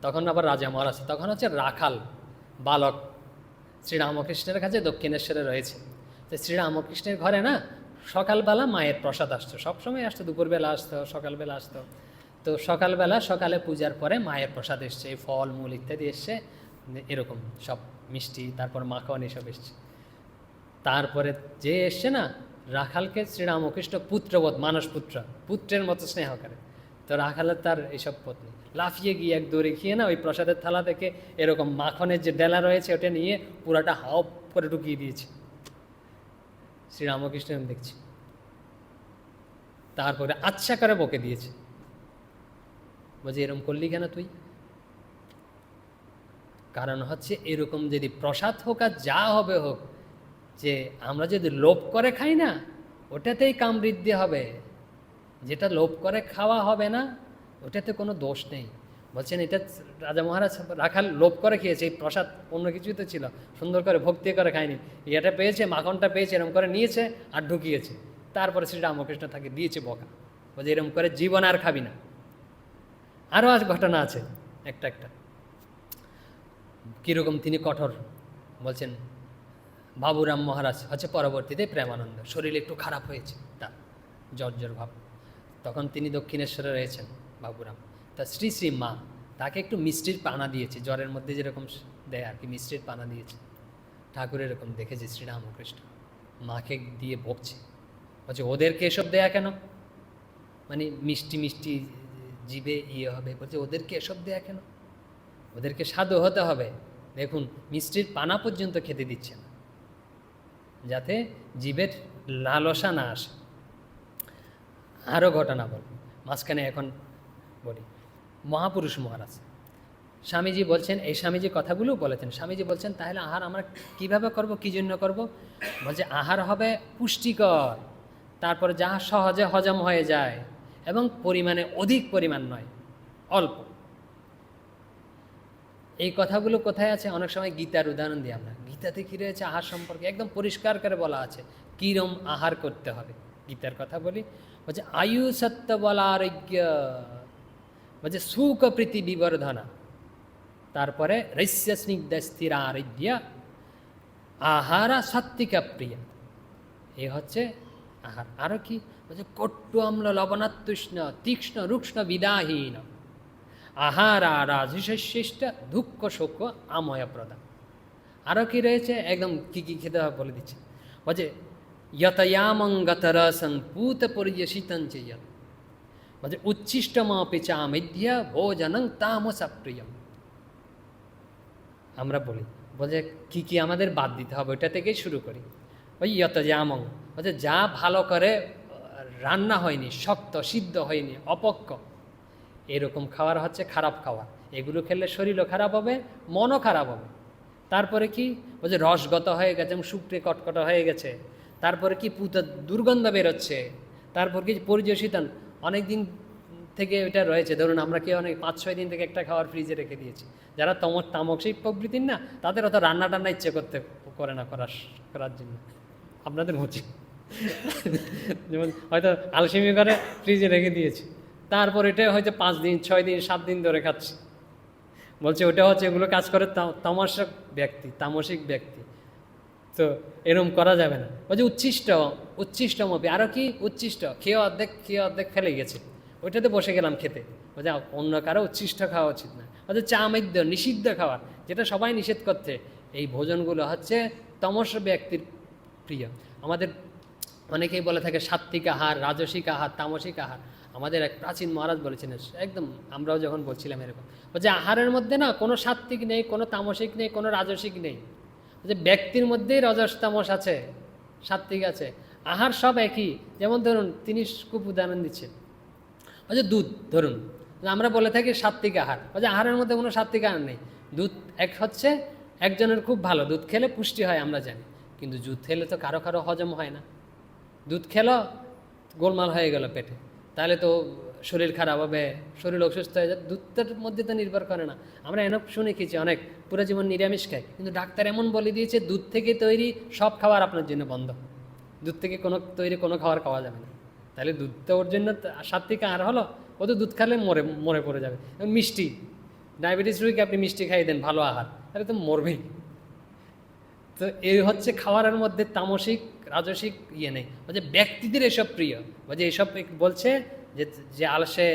A: তখন আবার রাজা মহারাজ তখন হচ্ছে রাখাল বালক শ্রীরামকৃষ্ণের কাছে দক্ষিণেশ্বরে রয়েছে। তো শ্রীরামকৃষ্ণের ঘরে না সকালবেলা মায়ের প্রসাদ আসতো, সবসময় আসতো, দুপুরবেলা আসতো, সকালবেলা আসতো। তো সকালবেলা সকালে পূজার পরে মায়ের প্রসাদ এসছে, ফল মূল ইত্যাদি এসছে, এরকম সব মিষ্টি, তারপর মাখন এসব এসছে। তারপরে যে এসছে না, রাখালকে শ্রীরামকৃষ্ণ পুত্রবৎ, মানস পুত্র, পুত্রের মতো স্নেহ করে। তো রাখালের তার এইসব পত্নী লাফিয়ে গিয়ে এক দৌড়ে গিয়ে না ওই প্রসাদের থালা থেকে এরকম মাখনের যে ডেলা রয়েছে ওটা নিয়ে পুরাটা হাওপ করে ঢুকিয়ে দিয়েছে। শ্রীরামকৃষ্ণ দেখছি, তারপরে আচ্ছা করে বকে দিয়েছে, বলছে এরকম করলি কেন তুই? কারণ হচ্ছে এরকম যদি প্রসাদ হোক আর যা হবে হোক, যে আমরা যদি লোভ করে খাই না, ওটাতেই কাম বৃদ্ধি হবে। যেটা লোভ করে খাওয়া হবে না, ওটাতে কোনো দোষ নেই। বলছেন এটা রাজা মহারাজ রাখাল লোভ করে খেয়েছে, এই প্রসাদ অন্য কিছুই তো ছিল, সুন্দর করে ভক্তি করে খায়নি, এটা পেয়েছে, মাখনটা পেয়েছে, এরকম করে নিয়েছে আর ঢুকিয়েছে। তারপরে শ্রীরামকৃষ্ণ তাকে দিয়েছে বকা, বলছে এরকম করে জীবন আর খাবি না। আরও আজ ঘটনা আছে একটা একটা, কীরকম তিনি কঠোর। বলছেন বাবুরাম মহারাজ হচ্ছে পরবর্তীতে প্রেমানন্দ, শরীর একটু খারাপ হয়েছে তার, জ্বর ভাব। তখন তিনি দক্ষিণেশ্বরে রয়েছেন বাবুরাম। তা শ্রী শ্রী মা তাকে একটু মিষ্টির পানা দিয়েছে, জ্বরের মধ্যে যেরকম দেয় আর কি, মিষ্টির পানা দিয়েছে। ঠাকুর এরকম দেখেছে শ্রীরামকৃষ্ণ, মাকে দিয়ে বকছে, বলছে ওদেরকে এসব দেয়া কেন, মানে মিষ্টি মিষ্টি জিভে ইয়ে হবে, বলছে ওদেরকে এসব দেয়া কেন, ওদেরকে সাধু হতে হবে, দেখুন মিষ্টির পানা পর্যন্ত খেতে দিচ্ছে না, যাতে জীবের লালসা না আসে। আরও ঘটনা বল, মাঝখানে এখন বলি। মহাপুরুষ মহারাজ স্বামীজি বলছেন, এই স্বামীজি কথাগুলো বলেছেন, স্বামীজি বলছেন তাহলে আহার আমরা কিভাবে করব, কী জন্য করব? বলছে আহার হবে পুষ্টিকর, তারপরে যাহা সহজে হজম হয়ে যায় এবং পরিমাণে অধিক পরিমাণ নয়, অল্প। এই কথাগুলো কোথায় আছে? অনেক সময় গীতার উদাহরণ দিই আমরা। গীতাতে কী রয়েছে আহার সম্পর্কে একদম পরিষ্কার করে বলা আছে কীরম আহার করতে হবে। গীতার কথা বলি, বলছে আয়ু সত্য বলা আরোগ্য, বলছে সুখ প্রীতি বিবর্ধনা, তারপরে রস্য স্নিগ্ধ স্থির আরোগ্য আহারা সাত্বিকা প্রিয়া। এ হচ্ছে আহার। আরও কি বলছে? কট্টু অম্ল লবণাত্তুষ্ণ তীক্ষ্ণ রুক্ষ্ণ বিদাহীন আহারা রাজশিষ্ট দুঃখ শোক আময় প্রদান। আরও কি রয়েছে? একদম কী কী খেতে হবে বলে দিচ্ছে। বলছে যতয়ামঙ্গত রসং পুত পরিয়সিতঞ্চ ইয়ৎ, বলছে উচ্ছিষ্টমপি চামেধ্য ভোজনং তামসা প্রিয়ম। আমরা বলি, বলছে কী কী আমাদের বাদ দিতে হবে, ওইটা থেকেই শুরু করি। ওই যতয়ামং, বলছে যা ভালো করে রান্না হয়নি, শক্ত সিদ্ধ হয়নি, অপক্ক, এরকম খাবার হচ্ছে খারাপ খাবার। এগুলো খেলে শরীরও খারাপ হবে, মনও খারাপ হবে। তারপরে কি বলছে? রসগত হয়ে গেছে, শুকরে কটকটা হয়ে গেছে। তারপরে কি পুত দুর্গন্ধ বেরোচ্ছে। তারপর কি পরিযশিতন, অনেক দিন থেকে ওইটা রয়েছে, ধরুন আমরা কি অনেক 5-6 দিন থেকে একটা খাবার ফ্রিজে রেখে দিয়েছি। যারা তামসিক প্রবৃত্তির না, তাদের অত রান্না টান্না ইচ্ছে করে না করার জন্য। আপনাদের হচ্ছে যেমন হয়তো আলসেমি করে ফ্রিজে রেখে দিয়েছি, তারপর এটা হয়তো 5 দিন 6 দিন 7 দিন ধরে খাচ্ছি। বলছে ওটা হচ্ছে এগুলো কাজ করে তামসিক ব্যক্তি, তো এরম করা যাবে না। বলছে উচ্ছিষ্টমপি, আরও কি উচ্ছিষ্ট, খেয়ে অর্ধেক ফেলে গেছে, ওইটাতে বসে গেলাম খেতে। বলছে অন্য কারো উচ্ছিষ্ট খাওয়া উচিত না। বলছে চামেদ্য, নিষিদ্ধ খাবার, যেটা সবাই নিষেধ করছে। এই ভোজনগুলো হচ্ছে তমস ব্যক্তির প্রিয়। আমাদের অনেকেই বলে থাকে সাত্ত্বিক আহার, রাজসিক আহার, তামসিক আহার। আমাদের এক প্রাচীন মহারাজ বলেছেন, একদম আমরাও যখন বলছিলাম এরকম, যে আহারের মধ্যে না কোনো সাত্ত্বিক নেই, কোনো তামসিক নেই, কোনো রাজসিক নেই। যে ব্যক্তির মধ্যেই রজস তামস আছে, সাত্ত্বিক আছে। আহার সব একই। যেমন ধরুন তিনি খুব উদাহরণ দিচ্ছেন, যে দুধ ধরুন, আমরা বলে থাকি সাত্ত্বিক আহার, যে আহারের মধ্যে কোনো সাত্ত্বিক আহার নেই। দুধ হচ্ছে একজনের খুব ভালো, দুধ খেলে পুষ্টি হয় আমরা জানি, কিন্তু দুধ খেলে তো কারো কারো হজম হয় না। দুধ খেলো গোলমাল হয়ে গেল পেটে, তাহলে তো শরীর খারাপ হবে, শরীর অসুস্থ হয়ে যায়। দুধটার মধ্যে তো নির্ভর করে না। আমরা এনে শুনে খেয়েছি অনেক, পুরো জীবন নিরামিষ খাই, কিন্তু ডাক্তার এমন বলে দিয়েছে দুধ থেকে তৈরি সব খাবার আপনার জন্য বন্ধ, দুধ থেকে তৈরি কোনো খাবার খাওয়া যাবে না। তাহলে দুধ তো ওর জন্য সাত্ত্বিক আহার হলো, ও তো দুধ খেলে মরে পড়ে যাবে। এবং মিষ্টি, ডায়াবেটিস রোগীকে আপনি মিষ্টি খাইয়ে দেন ভালো আহার, তাহলে তো মরবেই। তো এই হচ্ছে খাবারের মধ্যে তামসিক রাজসিক নেই। বলছে ব্যক্তিদের এসব প্রিয়, বলছে এইসব বলছে যে আলসে,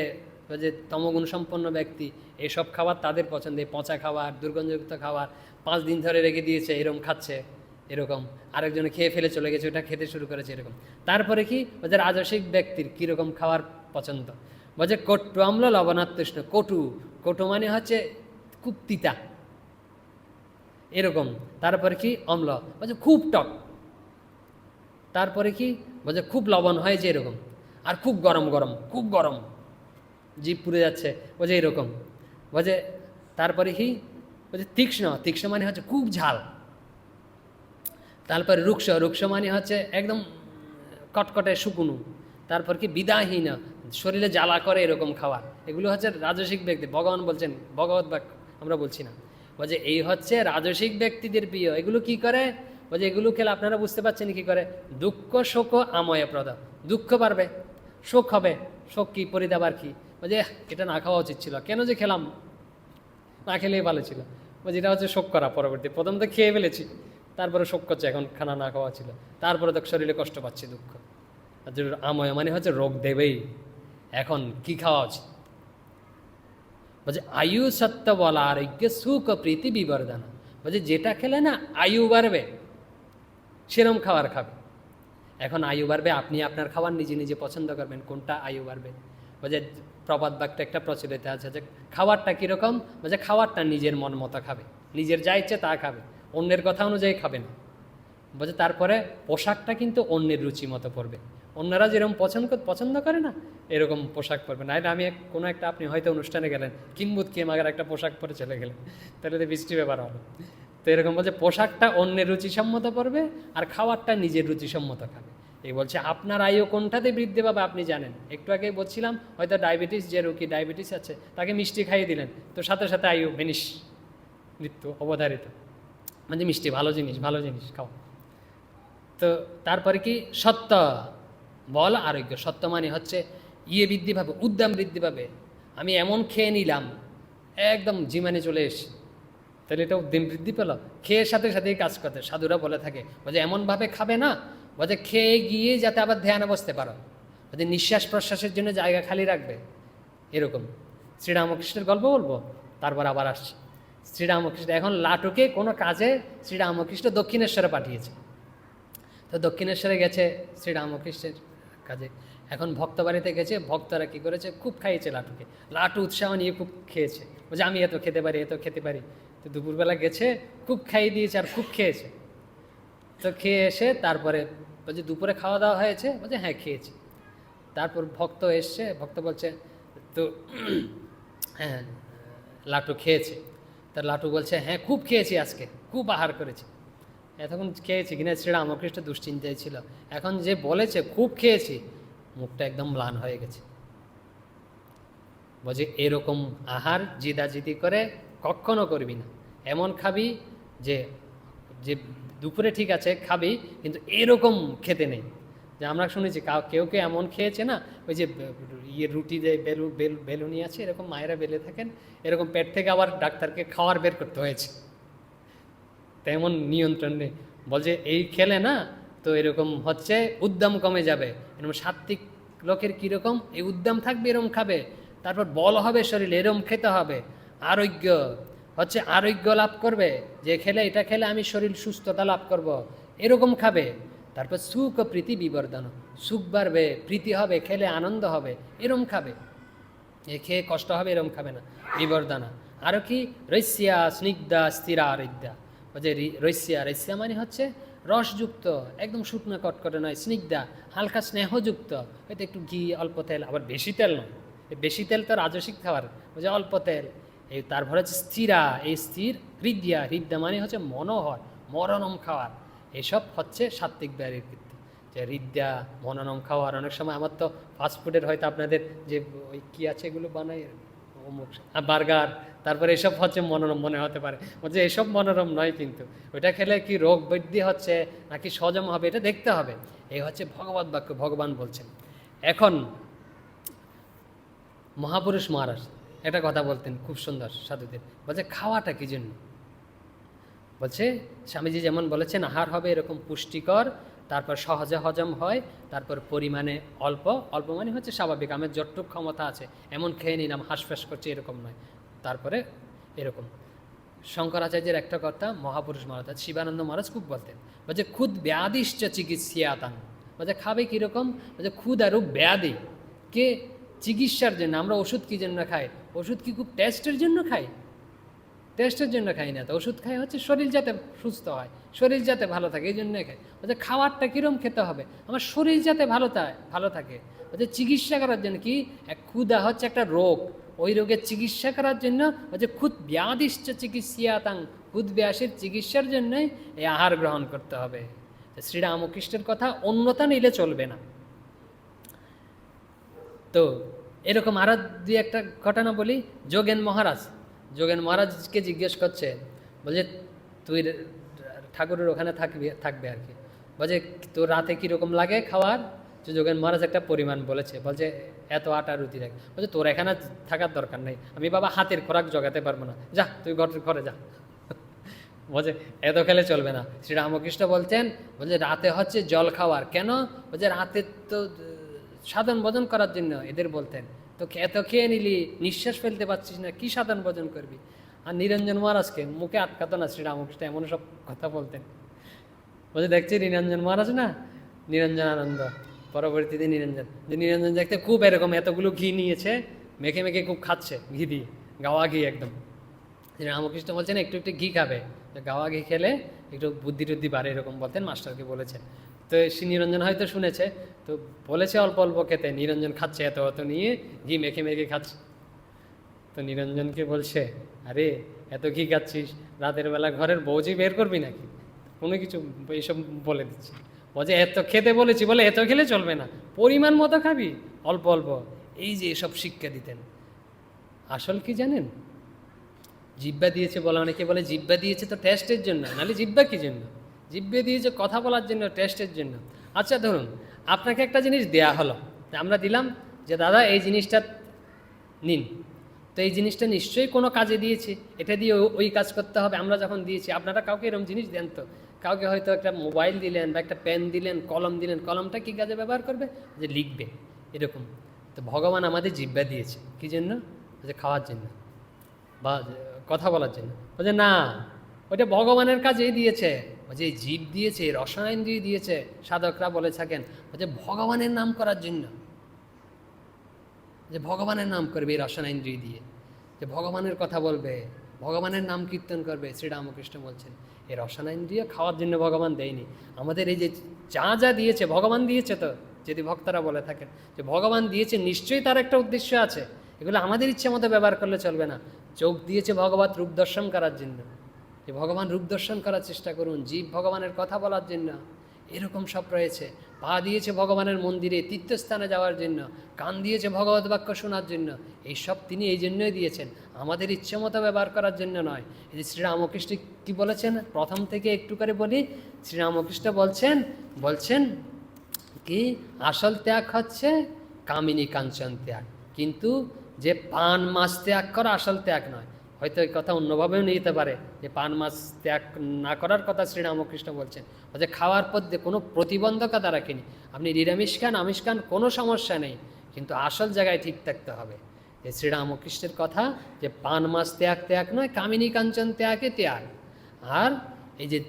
A: যে তমগুণ সম্পন্ন ব্যক্তি, এইসব খাবার তাদের পছন্দ। এই পচা খাবার, দুর্গন্ধযুক্ত খাবার 5 দিন ধরে রেখে দিয়েছে, এরকম খাচ্ছে, এরকম আরেকজনে খেয়ে ফেলে চলে গেছে, ওটা খেতে শুরু করেছে এরকম। তারপরে কি বলছে রাজসিক ব্যক্তির কীরকম খাবার পছন্দ? বলছে কট্টু অম্ল লবণাত্তুষ্ণ। কটু মানে হচ্ছে খুব তিতা এরকম। তারপরে কি অম্ল, বলছে খুব টক। তারপরে কি বলছে খুব লবণ হয় যে এরকম। আর খুব গরম, জিভ পুড়ে যাচ্ছে, বলছে এরকম। বলছে তারপরে কি বলছে তীক্ষ্ণ মানে হচ্ছে খুব ঝাল। তারপরে রুক্ষ মানে হচ্ছে একদম কটকটে শুকনো। তারপর কি বিদাহীন, শরীরে জ্বালা করে এরকম খাবার। এগুলো হচ্ছে রাজসিক ব্যক্তি। ভগবান বলছেন, ভগবত বাক্য আমরা বলছি না। বলছে এই হচ্ছে রাজসিক ব্যক্তিদের প্রিয়। এগুলো কি করে? বলছে এগুলো খেলে আপনারা বুঝতে পারছেন কি করে? দুঃখ শোক আময় প্রদ, দুঃখ বাড়বে, শোক হবে। শোক কি? পরিতাপ। আর কি? বলছে এটা না খাওয়া উচিত ছিল, কেন যে খেলাম, না খেলেই ভালো ছিল। বলছে এটা হচ্ছে শোক করা। পরবর্তী প্রথম তো খেয়ে ফেলেছি, তারপরে শোক করছে, এখন খানা না খাওয়া ছিল, তারপরে তো শরীরে কষ্ট পাচ্ছি, দুঃখ। আময় মানে হচ্ছে রোগ দেবেই। এখন কি খাওয়া উচিত? বলছে আয়ু সত্য বলা আরোগ্য সুখ প্রীতি বিবর্ধনা। বলছে যেটা খেলে না আয়ু বাড়বে, সেরম খাবার খাবে। এখন আয়ু বাড়বে, আপনি আপনার খাবার নিজে পছন্দ করবেন কোনটা আয়ু বাড়বে। বলছে প্রবাদ বাক্যটা একটা প্রচলিত আছে যে খাবারটা কীরকম? বলছে খাবারটা নিজের মন মতো খাবে। নিজের যা ইচ্ছে তা খাবে, অন্যের কথা অনুযায়ী খাবে না। বলছে তারপরে পোশাকটা কিন্তু অন্যের রুচি মতো পরবে, অন্যরা যেরকম পছন্দ করে না এরকম পোশাক পরবে। না এটা আমি কোনো একটা, আপনি হয়তো অনুষ্ঠানে গেলেন, কিম্বুত কিমাগার একটা পোশাক পরে চলে গেলেন, তাহলে তো বৃষ্টি ব্যাপার হলো। তো এরকম বলছে পোশাকটা অন্যের রুচিসম্মত পরবে আর খাবারটা নিজের রুচিসম্মত খাবে। এই বলছে আপনার আয়ু কোনটাতে বৃদ্ধি পাবে আপনি জানেন। একটু আগে বলছিলাম হয়তো ডায়াবেটিস, যে রোগী ডায়াবেটিস আছে তাকে মিষ্টি খাইয়ে দিলেন, তো সাথে সাথে আয়ু ভেনিশ, মৃত্যু অবধারিত। মানে মিষ্টি ভালো জিনিস খাও। তো তারপরে কি সত্য বল আরোগ্য, সত্য মানে হচ্ছে বৃদ্ধি পাবে, উদ্যম বৃদ্ধি পাবে। আমি এমন খেয়ে নিলাম একদম জিমানে চলে এসছি, তাহলে এটা উদ্যম বৃদ্ধি পেল। খেয়ের সাথে সাথেই কাজ করতে সাধুরা বলে থাকে, বলছে এমনভাবে খাবে না বলছে খেয়ে গিয়ে যাতে আবার ধ্যানে বসতে পারো, বলছে নিঃশ্বাস প্রশ্বাসের জন্য জায়গা খালি রাখবে। এরকম শ্রীরামকৃষ্ণের গল্প বলবো, তারপর আবার আসছি। শ্রীরামকৃষ্ণ এখন লাটুকে কোনো কাজে শ্রীরামকৃষ্ণ দক্ষিণেশ্বরে পাঠিয়েছে। তো দক্ষিণেশ্বরে গেছে শ্রীরামকৃষ্ণের কাজে, এখন ভক্ত বাড়িতে গেছে, ভক্তরা কী করেছে খুব খাইয়েছে লাটুকে, লাটু উৎসাহ নিয়ে খুব খেয়েছে, বলছে আমি এত খেতে পারি। তো দুপুরবেলা গেছে, খুব খাইয়ে দিয়েছে আর খুব খেয়েছে। তো খেয়ে এসে তারপরে বলছে দুপুরে খাওয়া দাওয়া হয়েছে, বলছে হ্যাঁ খেয়েছি। তারপর ভক্ত এসছে, ভক্ত বলছে তো হ্যাঁ লাটু খেয়েছে। তার লাটু বলছে হ্যাঁ খুব খেয়েছি, আজকে খুব আহার করেছি। এতক্ষণ খেয়েছি কিনা শ্রীরামকৃষ্ণ দুশ্চিন্তায় ছিল, এখন যে বলেছে খুব খেয়েছি মুখটা একদম ম্লান হয়ে গেছে। বলছে এরকম আহার জিদাজিদি করে কখনো করবি না, এমন খাবি যে যে দুপুরে ঠিক আছে খাবি কিন্তু এরকম খেতে নেই। যে আমরা শুনেছি কেউ এমন খেয়েছে না, ওই যে রুটি যে বেলুনি আছে এরকম মায়েরা বেলে থাকেন, এরকম পেট থেকে আবার ডাক্তারকে খাওয়ার বের করতে হয়েছে, তেমন নিয়ন্ত্রণ নেই। বলছে এই খেলে না তো এরকম হচ্ছে উদ্যম কমে যাবে। এরকম সাত্ত্বিক লোকের কীরকম এই উদ্যম থাকবে, এরকম খাবে, তারপর বল হবে শরীরে, এরকম খেতে হবে। আরোগ্য লাভ করবে, যে খেলে এটা খেলে আমি শরীর সুস্থতা লাভ করব, এরকম খাবে। তারপর সুখ ও প্রীতি বিবর্ধন, সুখ বাড়বে, প্রীতি হবে, খেলে আনন্দ হবে, এরম খাবে। খেয়ে কষ্ট হবে এরম খাবে না, বিবর্ধনা। আরও কি রস্যা স্নিগ্ধা স্থিরা আরোগ্যা, যে রস্যা মানে হচ্ছে রসযুক্ত, একদম শুকনো কটকটে নয়, স্নিগ্ধা হালকা স্নেহযুক্ত, হয়তো একটু ঘি অল্প তেল, আবার বেশি তেল নয়, বেশি তেল তো রাজসিক খাবার, যে অল্প তেল। এই তারপরে হচ্ছে স্থিরা, এই স্থির হৃদ্যা মানে হচ্ছে মনোহর মরণম খাওয়ার, এসব হচ্ছে সাত্ত্বিক ব্যায়ামের কৃত্য। যে হৃদ্যা মননম খাওয়ার, অনেক সময় আমার তো ফাস্টফুডের হয়তো আপনাদের যে ওই কী আছে এগুলো বানায় অমুক বার্গার, তারপরে এসব হচ্ছে মনোরম মনে হতে পারে, বলছে এসব মনোরম নয়, কিন্তু ওইটা খেলে কি রোগ বৃদ্ধি হচ্ছে নাকি সজম হবে এটা দেখতে হবে। এই হচ্ছে ভগবত বাক্য, ভগবান বলছেন। এখন মহাপুরুষ মহারাজ একটা কথা বলতেন খুব সুন্দর সাধুদের, বলছে খাওয়াটা কি জন্য, বলছে স্বামীজি যেমন বলেছেন আহার হবে এরকম পুষ্টিকর, তারপর সহজে হজম হয়, তারপর পরিমাণে অল্প মানে হচ্ছে স্বাভাবিক, আমার যতটুক ক্ষমতা আছে এমন খেয়ে নিলাম হাঁসফাঁস করছে এরকম নয়। তারপরে এরকম শঙ্করাচার্যের একটা কথা মহাপুরুষ মহারাজ শিবানন্দ মহারাজ খুব বলতেন, বলছে খুদ ব্যাধিশ্চ চিকিৎসাতাং, বলছে খাবে কীরকম, বলছে খুদ আরও ব্যাধি কে চিকিৎসার জন্য। আমরা ওষুধ কী জন্য খাই, ওষুধ কি খুব টেস্টের জন্য খাই, টেস্টের জন্য খাই না তো, ওষুধ খাই হচ্ছে শরীর যাতে সুস্থ হয়, শরীর যাতে ভালো থাকে, এই জন্যই খাই। বলছে খাবারটা কীরকম খেতে হবে, আমার শরীর যাতে ভালো থাকে। বলছে চিকিৎসা করার জন্য কি, ক্ষুধা হচ্ছে একটা রোগ, ওই রোগের চিকিৎসা করার জন্য বলছে খুদ ব্যাধিশ্চ চিকিৎসাতাং, খুদ ব্যাসের চিকিৎসার জন্যই এই আহার গ্রহণ করতে হবে। শ্রীরামকৃষ্ণের কথা অন্যতা নিলে চলবে না। তো এরকম আরও দুই একটা ঘটনা বলি। যোগেন মহারাজকে জিজ্ঞেস করছে, বলছে তুই ঠাকুরের ওখানে থাকবে আর কি, বলছে তোর রাতে কীরকম লাগে খাওয়ার। যোগেন মহারাজ একটা পরিমাণ বলেছে, বলছে এত আটা রুটি রাখ, বলছে তোর এখানে থাকার দরকার নেই, আমি বাবা হাতের খোরাক জোগাতে পারবো না, যা তুই ঘরে যা। বলছে এত খেলে চলবে না। শ্রীরামকৃষ্ণ বলছেন, বলছে রাতে হচ্ছে জল খাওয়ার, কেন, বলছে রাতে তো সাধন ভজন করার জন্য এদের বলতেন, তো এত খেয়ে নিলি নিঃশ্বাস ফেলতে পারছিস না, কি সাধন ভজন করবি। আর নিরঞ্জন মহারাজকে মুখে আটকাতো না শ্রীরামকৃষ্ণ, এমন সব কথা বলতেন। বলছে দেখছি নিরঞ্জন মহারাজ না, নিরঞ্জন আনন্দ পরবর্তীতে নিরঞ্জন দেখতে খুব এরকম এতগুলো ঘি নিয়েছে, মেখে খুব খাচ্ছে ঘি দিয়ে, গাওয়া ঘি একদম। রামকৃষ্ণ বলছেন একটু একটু ঘি খাবে, গাওয়া ঘি খেলে একটু বুদ্ধি টুদ্ধি বাড়ে, এরকম বলতেন, মাস্টারকে বলেছেন। তো শ্রী নিরঞ্জন হয়তো শুনেছে, তো বলেছে অল্প অল্প খেতে, নিরঞ্জন খাচ্ছে এত অত নিয়ে, ঘি মেখে মেখে খাচ্ছে। তো নিরঞ্জনকে বলছে, আরে এত ঘি খাচ্ছিস, রাতের বেলা ঘরের বউজি বের করবি নাকি, কোনো কিছু এইসব বলে দিচ্ছে। বলছে এত খেতে বলেছি, বলে এত খেলে চলবে না, পরিমাণ মতো খাবি, অল্প অল্প। এই যে এসব শিক্ষা দিতেন। আসল কি জানেন, জিব্বা দিয়েছে বলা, অনেকে বলে জিব্বা দিয়েছে তো টেস্টের জন্য, নাহলে জিব্বা কী জন্য? জিব্বে দিয়েছে কথা বলার জন্য, টেস্টের জন্য। আচ্ছা ধরুন আপনাকে একটা জিনিস দেয়া হলো, আমরা দিলাম যে দাদা এই জিনিসটা নিন, তো এই জিনিসটা নিশ্চয়ই কোনো কাজে দিয়েছে, এটা দিয়ে ওই কাজ করতে হবে। আমরা যখন দিয়েছি, আপনারা কাউকে এরকম জিনিস দেন তো, কাউকে হয়তো একটা মোবাইল দিলেন বা একটা পেন দিলেন, কলম দিলেন, কলমটা কী কাজে ব্যবহার করবে? যে লিখবে, এরকম। তো ভগবান আমাদের জিব্বা দিয়েছে কী জন্য? যে খাওয়ার জন্য বা কথা বলার জন্য। বলছে না, ওইটা ভগবানের কাজেই দিয়েছে। যে জীব দিয়েছে, রসায়ন দিয়ে দিয়েছে, সাধকরা বলে থাকেন, যে ভগবানের নাম করার জন্য, যে ভগবানের নাম করবে এই রসনেন্দ্রিয় দিয়ে, যে ভগবানের কথা বলবে, ভগবানের নাম কীর্তন করবে। শ্রীরামকৃষ্ণ বলছেন এই রসনেন্দ্রিয় খাওয়ার জন্য ভগবান দেয়নি আমাদের। এই যে যা যা দিয়েছে ভগবান দিয়েছে, তো যদি ভক্তরা বলে থাকেন যে ভগবান দিয়েছে, নিশ্চয়ই তার একটা উদ্দেশ্য আছে, এগুলো আমাদের ইচ্ছে মতো ব্যবহার করলে চলবে না। চোখ দিয়েছে ভগবত রূপ দর্শন করার জন্য, যে ভগবান রূপ দর্শন করার চেষ্টা করুন, জীব ভগবানের কথা বলার জন্য, এরকম সব রয়েছে। পা দিয়েছে ভগবানের মন্দিরে তীর্থস্থানে যাওয়ার জন্য, কান দিয়েছে ভগবত বাক্য শোনার জন্য, এইসব তিনি এই জন্যই দিয়েছেন, আমাদের ইচ্ছে মতো ব্যবহার করার জন্য নয়। এই যে শ্রীরামকৃষ্ণ কী বলেছেন, প্রথম থেকে একটু করে বলি। শ্রীরামকৃষ্ণ বলছেন কি, আসল ত্যাগ হচ্ছে কামিনী কাঞ্চন ত্যাগ, কিন্তু যে পান মাছ ত্যাগ করা আসল ত্যাগ নয়। হয়তো এই কথা অন্যভাবেও নিতে পারে, যে পান মাছ ত্যাগ না করার কথা শ্রীরামকৃষ্ণ বলছেন, যে খাওয়ার পদ্ধতি কোনো প্রতিবন্ধকতা রাখেনি, আপনি নিরামিষ খান আমিষ খান কোনো সমস্যা নেই, কিন্তু আসল জায়গায় ঠিক থাকতে হবে। যে শ্রীরামকৃষ্ণের কথা, যে পান মাছ ত্যাগ নয়, কামিনী কাঞ্চন ত্যাগে ত্যাগ। আর এই যে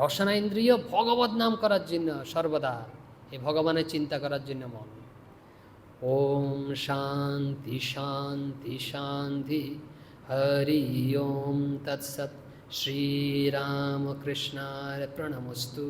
A: রসনেন্দ্রিয় ভগবত নাম করার জন্য সর্বদা, এই ভগবানের চিন্তা করার জন্য মন। ওম শান্তি শান্তি শান্তি, হরি ওম তৎসৎ। শ্রীরামকৃষ্ণায় প্রণমস্তু।